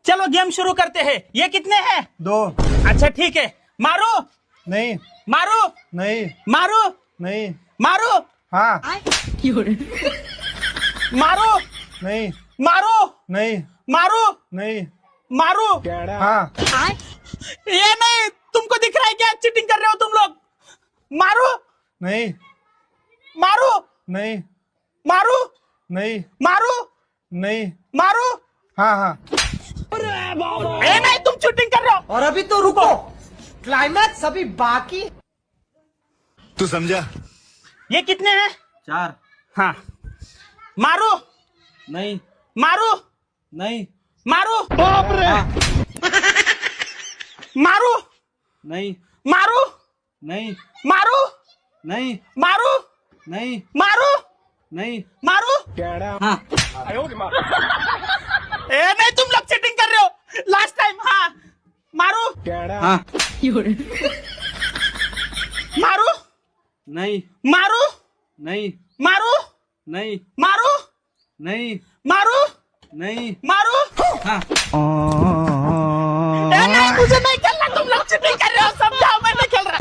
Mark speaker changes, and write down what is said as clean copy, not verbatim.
Speaker 1: चलो गेम शुरू करते हैं। ये कितने हैं?
Speaker 2: 2
Speaker 1: अच्छा ठीक है। मारो
Speaker 2: नहीं
Speaker 1: मारो
Speaker 2: नहीं
Speaker 1: मारो
Speaker 2: नहीं
Speaker 1: मारो
Speaker 2: हाँ
Speaker 1: मारो
Speaker 2: नहीं
Speaker 1: मारो
Speaker 2: नहीं
Speaker 1: मारो
Speaker 2: नहीं
Speaker 1: मारो।
Speaker 2: हाँ
Speaker 1: ये नहीं, तुमको दिख रहा है क्या चीटिंग कर रहे हो तुम लोग? मारो
Speaker 2: नहीं
Speaker 1: मारो
Speaker 2: नहीं
Speaker 1: मारो
Speaker 2: नहीं
Speaker 1: मारो
Speaker 2: नहीं
Speaker 1: मारो।
Speaker 2: हाँ हाँ
Speaker 1: ये नहीं, तुम चीटिंग कर रहे हो।
Speaker 3: और अभी तो रुको, क्लाइमैक्स अभी बाकी।
Speaker 4: तू समझा?
Speaker 1: ये कितने हैं?
Speaker 3: 4
Speaker 1: हाँ मारो
Speaker 3: नहीं
Speaker 1: मारो
Speaker 3: नहीं
Speaker 1: मारो बाप रे मारो
Speaker 3: नहीं
Speaker 1: मारो
Speaker 3: नहीं
Speaker 1: मारो
Speaker 3: नहीं
Speaker 1: मारो
Speaker 3: नहीं
Speaker 1: मारो
Speaker 3: नहीं
Speaker 1: मारो।
Speaker 3: हाँ
Speaker 1: ए नहीं, तुम लोग चीटिंग कर रहे हो। Last time. हाँ मारो
Speaker 3: हाँ
Speaker 1: मारो
Speaker 3: नहीं
Speaker 1: मारो
Speaker 3: नहीं
Speaker 1: मारो
Speaker 3: नहीं
Speaker 1: मारो
Speaker 3: नहीं
Speaker 1: मारो
Speaker 3: नहीं
Speaker 1: मारो।
Speaker 3: हाँ
Speaker 1: ए नहीं, मुझे नहीं खेलना। तुम लोग चीटिंग कर रहे हो, समझाओ, मैं नहीं खेल रहा।